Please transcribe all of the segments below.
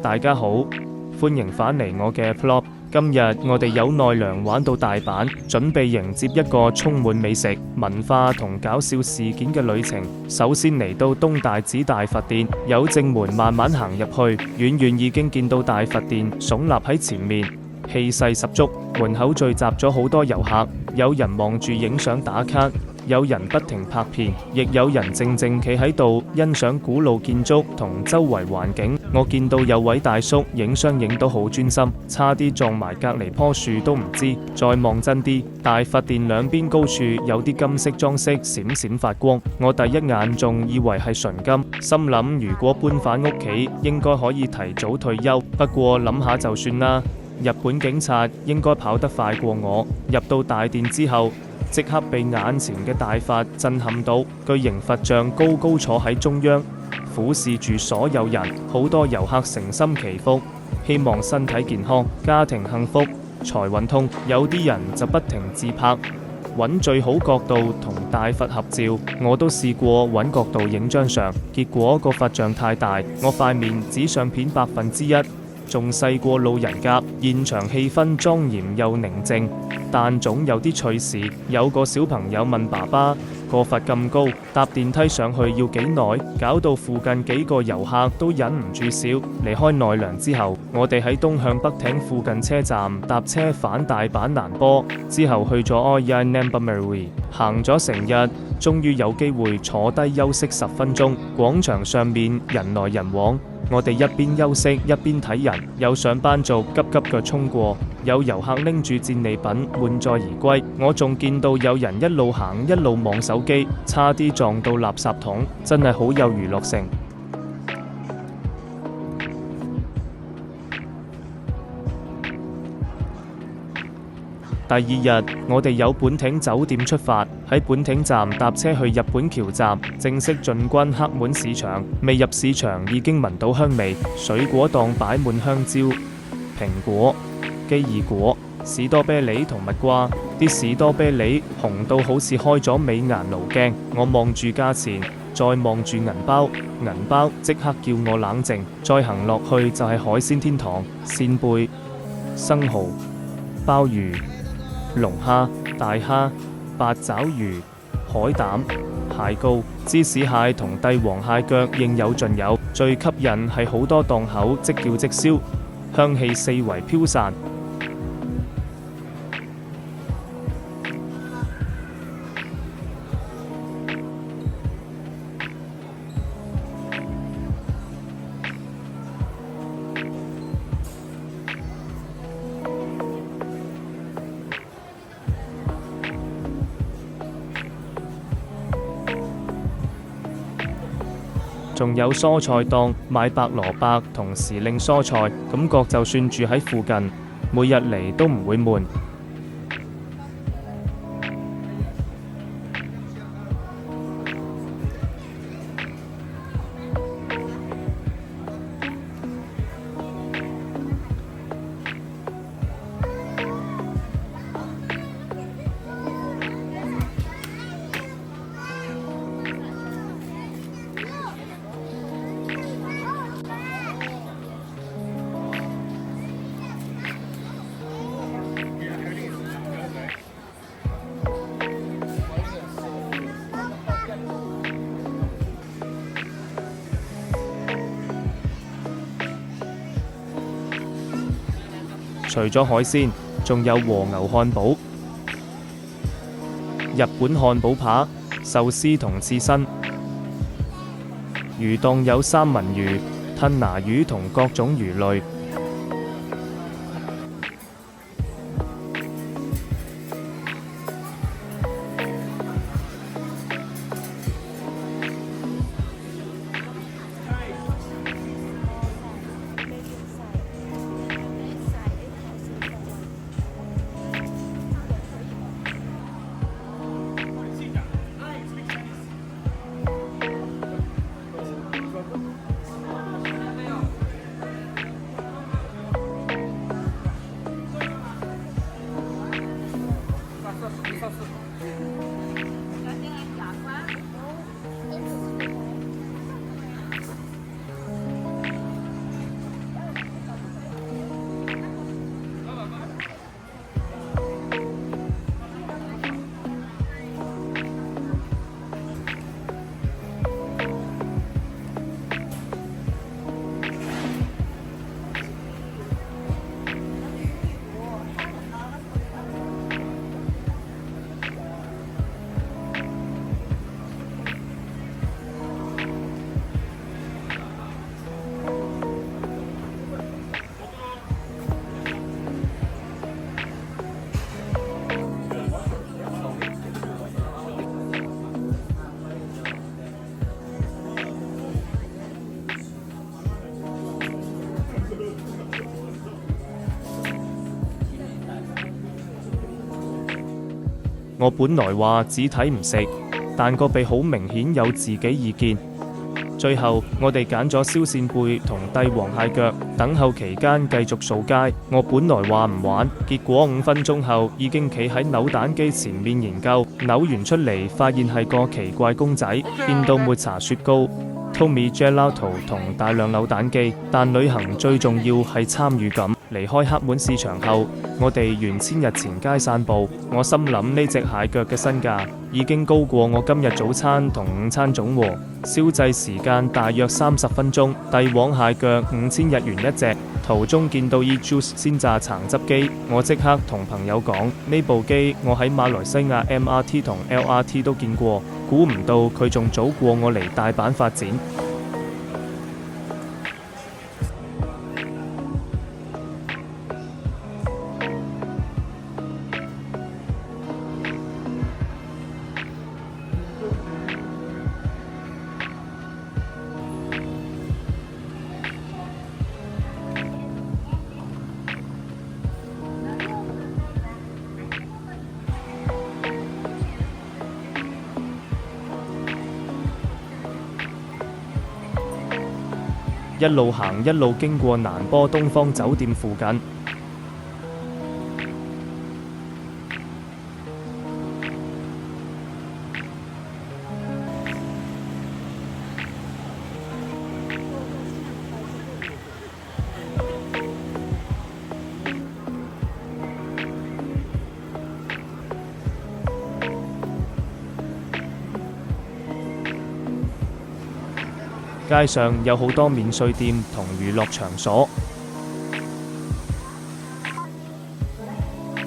大家好，歡迎返嚟我嘅 vlog。今日我哋有奈良玩到大阪，準備迎接一個充滿美食、文化同搞笑事件嘅旅程。首先嚟到東大寺大佛殿，有正門慢慢行入去，遠遠已經見到大佛殿聳立喺前面，氣勢十足。門口聚集咗好多遊客，有人望住影相打卡，有人不停拍片，亦有人靜靜企喺度欣賞古老建築同周圍環境。我見到有位大叔影相影到好專心，差啲撞埋隔離棵樹都唔知。再望真啲，大佛殿兩邊高處有啲金色裝飾閃閃發光，我第一眼仲以為係純金，心諗如果搬返屋企應該可以提早退休，不過諗下就算啦。日本警察應該跑得快過我。入到大殿之後，即刻被眼前嘅大佛震撼到，巨型佛像高高坐喺中央，俯視住所有人。好多遊客誠心祈福，希望身體健康、家庭幸福、財運通。有啲人就不停自拍，揾最好角度同大佛合照。我都試過揾角度影張相，結果個佛像太大，我塊面只相片1%，仲細過老人家。現場氣氛莊嚴又寧靜，但總有啲趣事。有個小朋友問爸爸：個佛咁高，搭電梯上去要幾耐？搞到附近幾個遊客都忍唔住笑。離開奈良之後，我哋喺東向北町附近車站搭車返大阪難波，之後去咗 Oyanambameri， 行咗成日，終於有機會坐低休息10分鐘。廣場上面人來人往，我哋一邊休息一邊睇人，有上班族急急腳衝過，有遊客拎住戰利品滿載而歸。我仲見到有人一路行一路望手機，差啲撞到垃圾桶，真係好有娛樂性。第二日，我哋由本町酒店出發，喺本町站搭車去日本橋站，正式進軍黑門市場。未入市場已經聞到香味，水果檔擺滿香蕉、蘋果、奇異果、士多啤梨同蜜瓜。啲士多啤梨紅到好似開咗美顏濾鏡。我望住價錢，再望住銀包即刻叫我冷靜。再行落去就係海鮮天堂，扇貝、生蠔、鮑魚、龍蝦、大蝦、八爪魚、海膽、蟹膏、芝士蟹同帝王蟹腳應有盡有。最吸引係好多檔口即叫即燒，香氣四圍飄散。仲有蔬菜檔買白蘿蔔同時令蔬菜，感覺就算住喺附近，每日嚟都唔會悶。除咗海鮮，仲有和牛漢堡、日本漢堡扒、壽司同刺身。魚檔有三文魚、吞拿魚同各種魚類。我本來話只睇唔食，但個鼻好明顯有自己意見。最後我哋揀咗燒扇貝同帝王蟹腳，等候期間繼續掃街。我本來話唔玩，結果5分鐘後已經企喺扭蛋機前面研究，扭完出嚟發現係個奇怪公仔，變到抹茶雪糕、Tommy Gelato 同大量扭蛋機。但旅行最重要係參與感。離開黑門市場後，我哋沿千日前街散步。我心諗呢隻蟹腳嘅身價已經高過我今日早餐同午餐總和。燒製時間大約30分鐘。帝王蟹腳5000日元一隻。途中見到 eJuice 鮮榨橙汁機，我即刻同朋友講，呢部機我喺馬來西亞 MRT 同 LRT 都見過，估唔到佢仲早過我嚟大阪發展。一路行一路經過南波東方酒店附近，街上有好多免稅店同娛樂場所。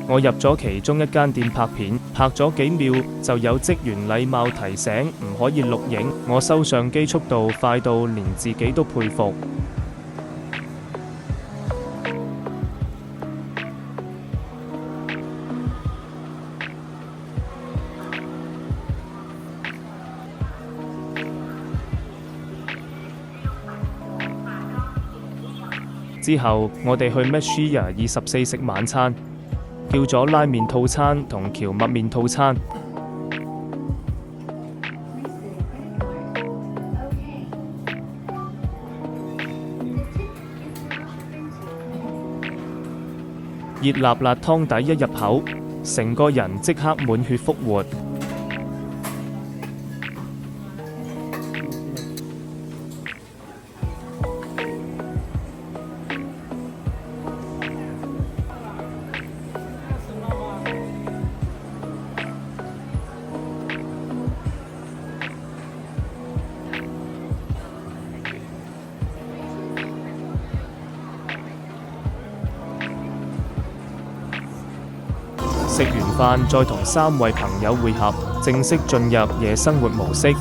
我入咗其中一間店拍片，拍咗幾秒就有職員禮貌提醒唔可以錄影。我收相機速度快到連自己都佩服。之後我哋去 Matchia 24食晚餐，叫咗拉麵套餐同蕎麥麵套餐。熱辣辣湯底一入口，成個人即刻滿血復活。食完飯再同3位朋友會合，正式進入夜生活模式。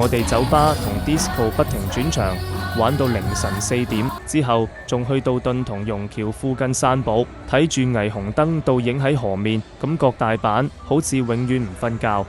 我哋酒吧同 disco 不停轉場，玩到凌晨4點，之後仲去到敦同榕橋附近散步，睇住霓虹燈倒影喺河面，感覺大阪好似永遠唔瞓覺。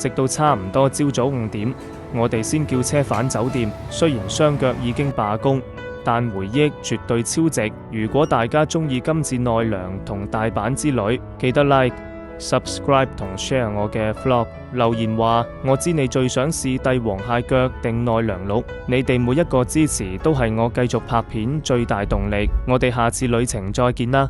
直到差唔多朝早5點，我哋先叫車返酒店。雖然雙腳已經罷工，但回憶絕對超值。如果大家鍾意今次奈良同大阪之旅，記得 like、subscribe 同 share 我嘅 vlog。留言話我知你最想試帝王蟹腳定奈良鹿，你哋每一個支持都係我繼續拍片最大動力。我哋下次旅程再見啦！